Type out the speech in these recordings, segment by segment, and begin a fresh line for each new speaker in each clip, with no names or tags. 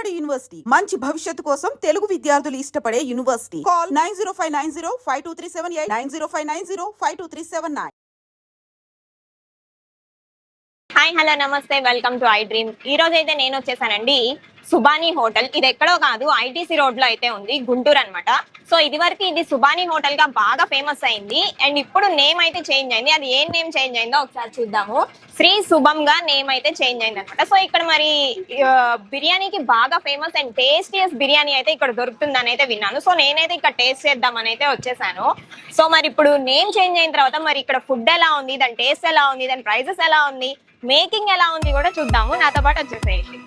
Vijayawada university మంచి భవిష్యత్తు కోసం తెలుగు విద్యార్థులు ఇష్టపడే యూనివర్సిటీ. కాల్ 9059052378 9059052379.
హాయ్ హలో నమస్తే, వెల్కమ్ టు ఐ డ్రీమ్. ఈ రోజు అయితే నేను వచ్చేసానండి సుబానీ హోటల్. ఇది ఎక్కడో కాదు, ఐటీసీ రోడ్ లో అయితే ఉంది, గుంటూరు అనమాట. సో ఇది వరకు ఇది సుబానీ హోటల్ గా బాగా ఫేమస్ అయింది, అండ్ ఇప్పుడు నేమ్ అయితే చేంజ్ అయింది. అది ఏం నేమ్ చేంజ్ అయిందో ఒకసారి చూద్దాము. శ్రీ శుభం గా నేమ్ అయితే చేంజ్ అయింది అనమాట. సో ఇక్కడ మరి బిర్యానీకి బాగా ఫేమస్ అండ్ టేస్టియస్ బిర్యానీ అయితే ఇక్కడ దొరుకుతుందని అయితే విన్నాను. సో నేనైతే ఇక్కడ టేస్ట్ చేద్దామని అయితే వచ్చేసాను. సో మరి ఇప్పుడు నేమ్ చేంజ్ అయిన తర్వాత మరి ఇక్కడ ఫుడ్ ఎలా ఉంది, దాని టేస్ట్ ఎలా ఉంది, దాని ప్రైసెస్ ఎలా ఉంది, మేకింగ్ ఎలా ఉంది కూడా చూద్దాము. నాతో పాటు వచ్చేసేయండి.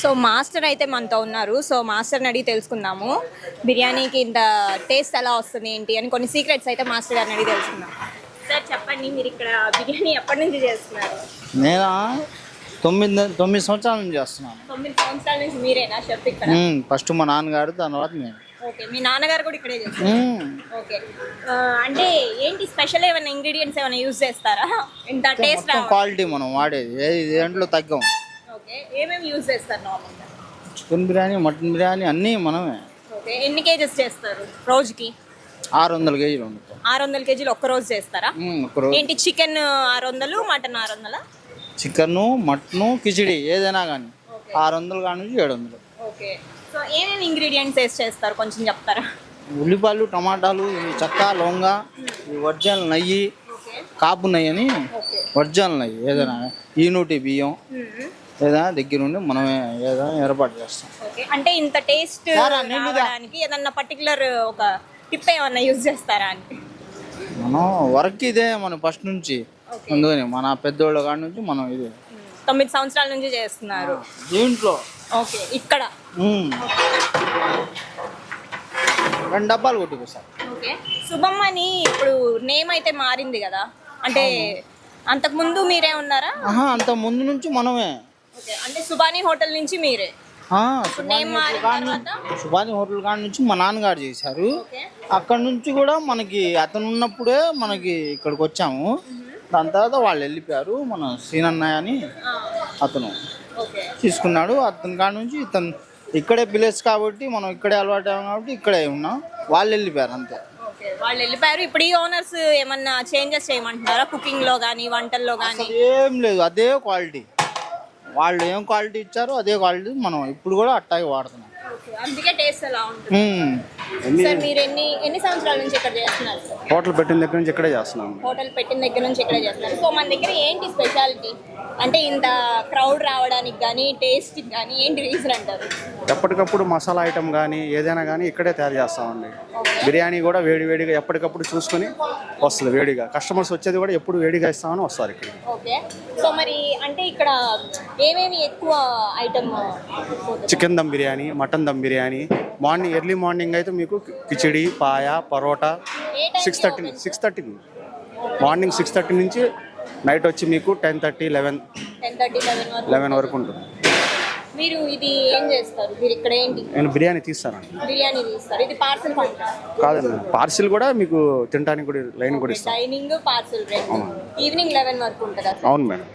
సో మాస్టర్ అయితే మనతో ఉన్నారు. సో మాస్టర్ని అడిగి తెలుసుకుందాము బిర్యానీకి ఇంత టేస్ట్ ఎలా వస్తుంది ఏంటి అని కొన్ని సీక్రెట్స్ అయితే మాస్టర్ గారిని అడిగి తెలుసుకుందాం. సార్ చెప్పండి, మీరు ఇక్కడ బిర్యానీ ఎప్పటి నుంచి చేస్తున్నారు?
నేను 9 సంవత్సరాల నుంచి చేస్తున్నాను.
9 సంవత్సరాల నుంచి మీరేనా షెఫ్ ఇక్కడ?
ఫస్ట్ మా నాన్నగారు, తర్వాత నేను.
ఓకే, మీ నాన్నగారు కూడా ఇక్కడే చేస్తారు. ఓకే, అంటే ఏంటి స్పెషల్ ఏమైనా ఇంగ్రీడియంట్స్ ఏమైనా యూజ్ చేస్తారా ఇంత టేస్ట్
క్వాలిటీ మనం వాడేది దేంట్లో తగ్గం.
ఓకే, ఏమేమి యూజ్ చేస్తారు నార్మల్గా?
చికెన్ బిర్యానీ, మటన్ బిర్యానీ అన్నీ మనమే.
ఓకే, ఎన్ని కేజెస్ చేస్తారు రోజుకి?
600 కేజీలు వండుతాం.
600 కేజీలు ఒక్క రోజు చేస్తారా? ఏంటి chicken 600, mutton 600?
Chicken, mutton, khichdi ఏదైనా కానీ 600 కాడి నుంచి 700.
ఓకే, సో ఏమేమి ఇంగ్రీడియంట్స్ వేసి చేస్తారు కొంచెం చెప్తారా?
ఉల్లిపాయలు, టమాటాలు, చెక్క, లవంగ, ఒరిజినల్ నెయ్యి, కాపు నెయ్యి అని ఒరిజినల్ నెయ్యి, ఏదైనా ఈనూటి బియ్యం ఏదైనా దగ్గర నుండి మనమే ఏదైనా ఏర్పాటు చేస్తాం.
ఓకే, అంటే ఇంత టేస్ట్ రావడానికి ఏదన్నా పర్టికులర్ ఒక టిప్ ఏమన్నా యూజ్ చేస్తారా అని?
మనం వర్క్ ఇదే, మనం ఫస్ట్ నుంచి అందుకని మన పెద్దోళ్ళ కాడి నుంచి మనం ఇదే
9 సంవత్సరాల నుంచి చేస్తున్నారు
దీంట్లో.
ఓకే, ఇక్కడ
2 డబ్బాలు కొట్టుకొస్తారు.
ఓకే, శుభం అని ఇప్పుడు నేమ్ అయితే మారింది కదా, అంటే అంతకుముందు మీరే ఉన్నారా?
అంత ముందు నుంచి మనమే.
ఓకే, అంటే సుబానీ హోటల్ నుంచి మీరే?
సుబానీ హోటల్ కాడ నుంచి మా నాన్నగారు చేశారు. అక్కడ నుంచి కూడా మనకి అతను ఉన్నప్పుడే మనకి ఇక్కడికి వచ్చాము. దాని తర్వాత వాళ్ళు వెళ్ళిపోయారు. మన సీనన్నయ్య అని అతను తీసుకున్నాడు. అతని కాడ నుంచి ఇతను ఇక్కడే ప్లేస్ కాబట్టి మనం ఇక్కడే అలవాటు అయ్యాం కాబట్టి ఇక్కడే ఉన్నాం. వాళ్ళు వెళ్ళిపోయారు అంతే.
వాళ్ళు వెళ్ళిపోయారు. ఇప్పుడు ఈ ఓనర్స్ ఏమన్నా చేంజెస్ చేయమంటున్నారా కుకింగ్ లో కానీ వంటల్లో కానీ?
ఏం లేదు, అదే క్వాలిటీ వాళ్ళు ఏం క్వాలిటీ ఇచ్చారో అదే క్వాలిటీ మనం ఇప్పుడు కూడా అట్టాగే వాడుతున్నాం.
అందుకే టేస్ట్ అలా ఉంటుంది. సార్ మీరు ఎన్ని సంవత్సరాల నుంచి ఇక్కడ చేస్తున్నారు?
హోటల్ పెట్టిన దగ్గర నుంచి ఇక్కడే చేస్తున్నాం.
హోటల్ పెట్టిన దగ్గర నుంచి ఇక్కడే చేస్తున్నారు. సో మన దగ్గర ఏంటి స్పెషాలిటీ, అంటే ఇంత క్రౌడ్ రావడానికి కానీ టేస్ట్కి కానీ ఏంటి రీజన్ అంటారు?
ఎప్పటికప్పుడు మసాలా ఐటమ్ కానీ ఏదైనా కానీ ఇక్కడే తయారు చేస్తామండి. బిర్యానీ కూడా వేడిగా ఎప్పటికప్పుడు చూసుకొని వస్తుంది వేడిగా. కస్టమర్స్ వచ్చేది కూడా ఎప్పుడు వేడిగా ఇస్తామని వస్తారు ఇక్కడ.
ఓకే. సో మరి అంటే ఇక్కడ ఏమేమి ఎక్కువ item?
Chicken dum biryani, mutton dum biryani. Early morning అయితే మీకు కిచిడి, పాయ, పరోటా 6:30 మార్నింగ్ 6:30 నుంచి నైట్ వచ్చి మీకు 10:30, 11 వరకు ఉంటుంది.
మీరు ఇది ఏం చేస్తారు? మీరు ఇక్కడ ఏంటి?
నేను బిర్యానీ తీస్తానండి.
బిర్యానీ తీస్తారు. ఇది పార్సల్ కౌంటర్
కాదండి, పార్సిల్ కూడా మీకు తినడానికి కూడా లైన్ కూడా ఇస్తాం.
డైనింగ్ పార్సల్ ఈవినింగ్ 11 వరకు ఉంటుందా?
అవును మేడం.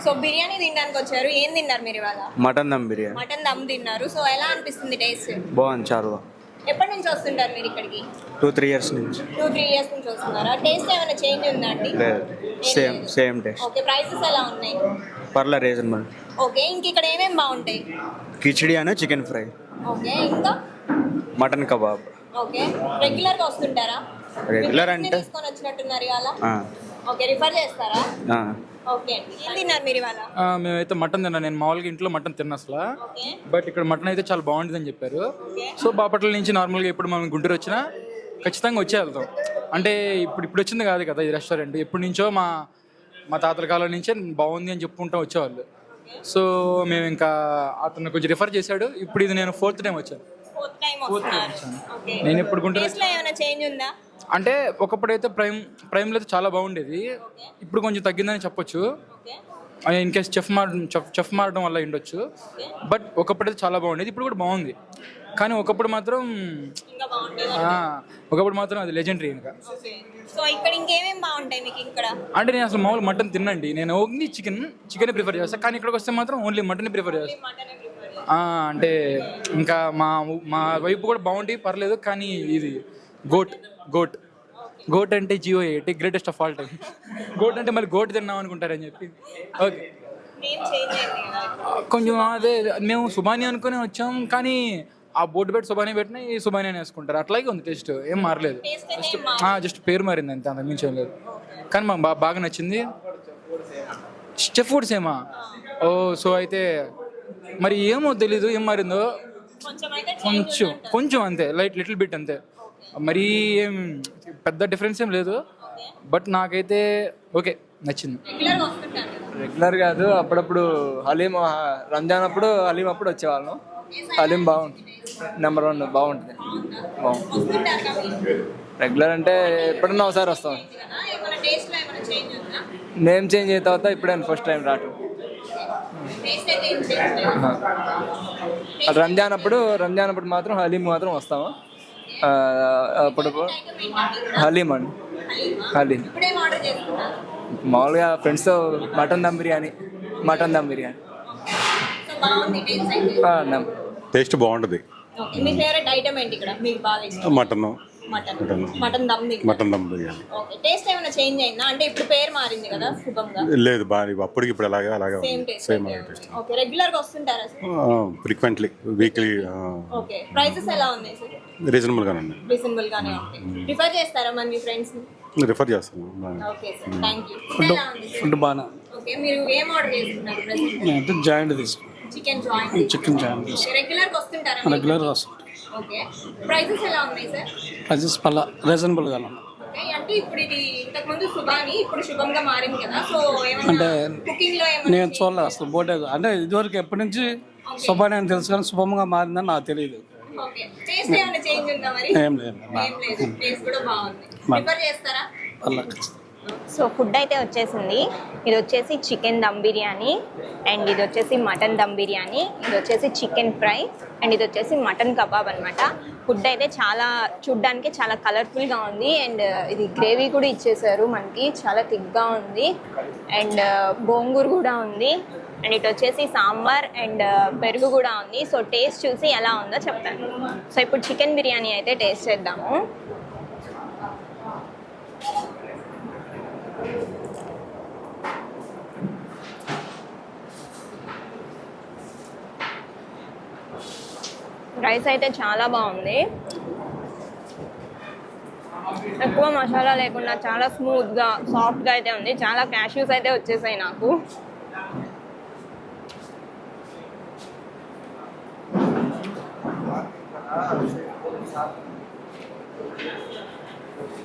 సో బిర్యానీ తినడానికి వచ్చారు. ఏం తిన్నారు మీరు ఇవాళ?
మటన్ దమ్ బిర్యానీ.
మటన్ దమ్ తిన్నారు. సో ఎలా అనిపిస్తుంది టేస్ట్?
బాగుంది, చాలా బాగుంది.
ఎప్పటి నుంచి వస్తుంటారు మీరు ఇక్కడికి?
2-3 years నుంచి.
2-3 years నుంచి వస్తున్నారా? టేస్ట్ ఏమైనా చేంజ్ ఉందా అండి?
లేదు, సేమ్ టేస్ట్.
ఓకే. ప్రైసెస్ ఎలా ఉన్నాయి?
పర్లే, రీజనబుల్.
ఓకే. ఇంక ఇక్కడ ఏమేమి బాగుంటాయి?
కిచిడి అనే చికెన్ ఫ్రై.
ఓకే. ఇంకా
మటన్ కబాబ్.
ఓకే. రెగ్యులర్ గా వస్తుంటారా?
రెగ్యులర్ అంటే
తీసుకొని వచ్చినట్టున్నారు ఇవాళ. ఓకే. రిఫర్ చేస్తారా? ఓకే అండి. ఏం తిన్నారు మీరు ఇవాళ?
మేమైతే మటన్ తిన్నాను. నేను మామూలుగా ఇంట్లో మటన్ తిన్నా అసలు,
ఓకే.
బట్ ఇక్కడ మటన్ అయితే చాలా బాగుంటుందని చెప్పారు. సో బాపట్ల నుంచి నార్మల్గా ఇప్పుడు మనం గుంటూరు వచ్చినా ఖచ్చితంగా వచ్చే వెళ్తాం. అంటే ఇప్పుడు వచ్చింది కాదు కదా ఈ రెస్టారెంట్, ఎప్పటి నుంచో మా తాతల కాలం నుంచే బాగుంది అని చెప్పుకుంటూ వచ్చేవాళ్ళు. సో మేము ఇంకా అతను కొంచెం రిఫర్ చేశాడు. ఇప్పుడు ఇది నేను 4th టైం వచ్చాను. నేను ఇప్పుడు గుంటూరు
ఏమైనా చేంజ్ ఉందా?
అంటే ఒకప్పుడైతే ప్రైమ్లో అయితే చాలా బాగుండేది, ఇప్పుడు కొంచెం తగ్గిందని చెప్పొచ్చు. ఇన్ కేస్ చెఫ్ మారడం వల్ల ఉండొచ్చు. బట్ ఒకప్పుడైతే చాలా బాగుండేది, ఇప్పుడు కూడా బాగుంది. కానీ ఒకప్పుడు మాత్రం అది లెజెండరీ ఇంకా.
సో ఇక్కడ ఇంకేమేం బాగుంటాయి మీకు ఇక్కడ?
అంటే నేను అసలు మామూలు మటన్ తినండి, నేను ఓన్లీ చికెన్ ప్రిఫర్ చేస్తాను. కానీ ఇక్కడికి వస్తే మాత్రం ఓన్లీ మటన్ ప్రిఫర్ చేస్తాను. అంటే ఇంకా మా వైపు కూడా బాగుంటాయి, పర్లేదు. కానీ ఇది గోట్ అంటే GOAT, greatest of all time. Goat అంటే మళ్ళీ గోట్ తిన్నాం అనుకుంటారని చెప్పి. ఓకే. కొంచెం అదే మేము సుబానీ అనుకుని వచ్చాం, కానీ ఆ బోర్డు పెట్టి సుబానీ పెట్టినా ఈ సుబానీ అని వేసుకుంటారు. అట్లాగే ఉంది, టేస్ట్ ఏం మారలేదు. జస్ట్ పేరు మారింది అంతే, అంత మించి ఏం లేదు. కానీ మాకు బాగా నచ్చింది. చెఫ్ ఫుడ్స్ ఏమా? ఓ, సో అయితే మరి ఏమో తెలీదు ఏం మారిందో, కొంచెం అంతే, లిటిల్ బిట్ అంతే. మరీ ఏం పెద్ద డిఫరెన్స్ ఏం లేదు. బట్ నాకైతే ఓకే, నచ్చింది.
రెగ్యులర్ కాదు, అప్పుడప్పుడు హలీం, రంజాన్ అప్పుడు హలీం అప్పుడు వచ్చేవాళ్ళం. హలీం బాగుంటుంది, నెంబర్ 1 బాగుంటుంది. రెగ్యులర్ అంటే ఎప్పుడన్నా ఒకసారి వస్తాం. నేమ్ చేంజ్ అయిన తర్వాత ఇప్పుడైనా ఫస్ట్ టైం రావటం. రంజాన్ అప్పుడు మాత్రం హలీం మాత్రం వస్తాము. అప్పుడు హలీం అండి, హలీం. మామూలుగా ఫ్రెండ్స్తో మటన్ దమ్ బిర్యానీ.
టేస్ట్ బాగుంటుంది.
మీ ఫేవరెట్ ఐటమ్ ఏంటి ఇక్కడ మీకు బాగా ఇష్టం? Mutton dum
biryani.
Okay. Taste ఏమైనా చేంజ్ అయిందా? అంటే ఇప్పుడు పేరు మారింది కదా శుభంగా.
లేదు, బాగా అప్పటికి ఇప్పుడు అలాగే సేమ్ టేస్ట్.
ఓకే. రెగ్యులర్ గా వస్తుంటారా?
Frequently, weekly.
ఓకే. ప్రైసెస్ ఎలా ఉన్నాయి సార్?
రీజనబుల్ గానే ఉన్నాయి.
రీజనబుల్ గానే ఉంటాయి. రిఫర్ చేస్తారా మరి మీ ఫ్రెండ్స్ ని?
రిఫర్ చేస్తాను.
Okay sir, thank you.
ఫుడ్ బాగా.
ఓకే. మీరు ఏం ఆర్డర్ చేసుకున్నారు?
జాయింట్ తీసుకున్నాను.
Chicken joint
chicken joint
regular గా వస్తుంటారా
రెగ్యులర్గా వస్తుంది.
ఓకే ప్రైసెస్ ఎలా ఉన్నాయి సార్
ప్రైజెస్ రీజనబుల్గా ఉన్నాయి.
ఓకే అంటే ఇప్పుడు ఇది ఇంతకు ముందు సుబాని ఇప్పుడు శుభంగా మారింది కదా సో
అంటే
కుకింగ్ లో
నేను చూడలేదు అసలు బోటే అంటే ఇదివరకు ఎప్పటి నుంచి శుభాని అని తెలుసు కానీ శుభంగా మారిందని నాకు తెలియదు.
ఓకే టేస్ట్ ఏమైనా చేంజ్ ఉందా మరి
ఏం లేదు
ఏం లేదు టేస్ట్ కూడా బాగుంది ప్రిఫర్ చేస్తారా
అలా
సో ఫుడ్ అయితే వచ్చేసింది. ఇది వచ్చేసి చికెన్ దమ్ బిర్యానీ అండ్ ఇది వచ్చేసి మటన్ దమ్ బిర్యానీ, ఇది వచ్చేసి చికెన్ ఫ్రై అండ్ ఇది వచ్చేసి మటన్ కబాబ్ అనమాట. ఫుడ్ అయితే చాలా చూడ్డానికి చాలా కలర్ఫుల్గా ఉంది అండ్ ఇది గ్రేవీ కూడా ఇచ్చేసారు మనకి, చాలా థిక్గా ఉంది అండ్ గోంగూర కూడా ఉంది అండ్ ఇటు వచ్చేసి సాంబార్ అండ్ పెరుగు కూడా ఉంది. సో టేస్ట్ చూసి ఎలా ఉందో చెప్తాను. సో ఇప్పుడు చికెన్ బిర్యానీ అయితే టేస్ట్ చేద్దాము. రైస్ అయితే చాలా బాగుంది, ఎక్కువ మసాలా లేకుండా చాలా స్మూత్గా సాఫ్ట్గా అయితే ఉంది. చాలా క్యాష్యూస్ అయితే వచ్చేసాయి నాకు.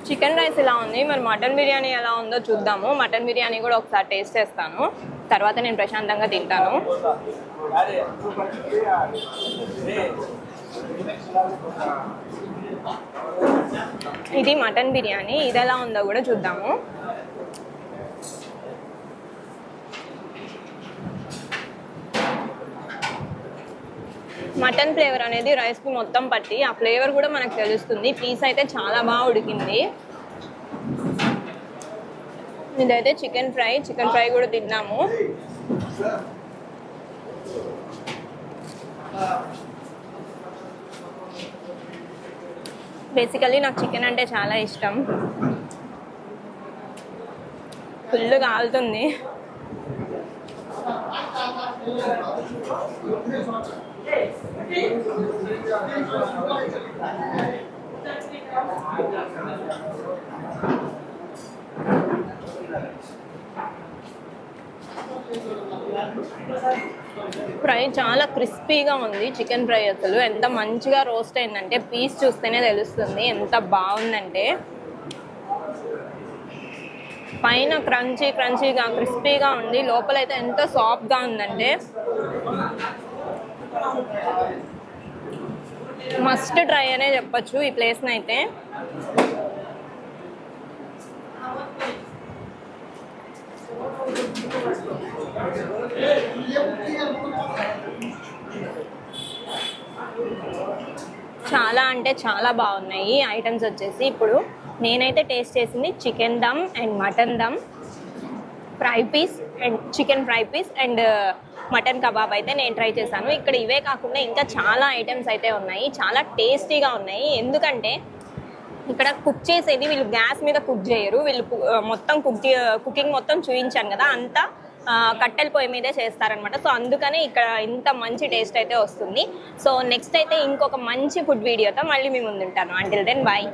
చికెన్ రైస్ ఇలా ఉంది, మరి మటన్ బిర్యానీ ఎలా ఉందో చూద్దాము. మటన్ బిర్యానీ కూడా ఒకసారి టేస్ట్ చేస్తాను, తర్వాత నేను ప్రశాంతంగా తింటాను. ఇది మటన్ బిర్యానీ, ఇది ఎలా ఉందో కూడా చూద్దాము. మటన్ ఫ్లేవర్ అనేది రైస్కి మొత్తం పట్టి ఆ ఫ్లేవర్ కూడా మనకు తెలుస్తుంది. పీస్ అయితే చాలా బాగా ఉడికింది. ఇదైతే చికెన్ ఫ్రై కూడా తిన్నాము. బేసికల్లీ నాకు చికెన్ అంటే చాలా ఇష్టం. ఫుల్ కాలుతుంది. ఫ్రై చాలా క్రిస్పీగా ఉంది. చికెన్ ఫ్రై అసలు ఎంత మంచిగా రోస్ట్ అయిందంటే పీస్ చూస్తేనే తెలుస్తుంది ఎంత బాగుందంటే. పైన క్రంచీగా క్రిస్పీగా ఉంది, లోపలైతే ఎంత సాఫ్ట్గా ఉందంటే మస్ట్ ట్రై అనే చెప్పచ్చు ఈ ప్లేస్ని అయితే. చాలా అంటే చాలా బాగున్నాయి ఐటమ్స్ వచ్చేసి. ఇప్పుడు నేనైతే టేస్ట్ చేసింది chicken dum and mutton dum, fry piece and chicken fry piece and mutton kebab అయితే నేను ట్రై చేశాను. ఇక్కడ ఇవే కాకుండా ఇంకా చాలా ఐటమ్స్ అయితే ఉన్నాయి, చాలా టేస్టీగా ఉన్నాయి. ఎందుకంటే ఇక్కడ కుక్ చేసేది వీళ్ళు గ్యాస్ మీద కుక్ చేయరు, వీళ్ళు మొత్తం కుకింగ్ మొత్తం చూపించాను కదా అంతా కట్టెల పొయ్యి మీదే చేస్తారనమాట. సో అందుకనే ఇక్కడ ఇంత మంచి టేస్ట్ అయితే వస్తుంది. సో నెక్స్ట్ అయితే ఇంకొక మంచి ఫుడ్ వీడియోతో మళ్ళీ మీ ముందుంటాను. Until then bye.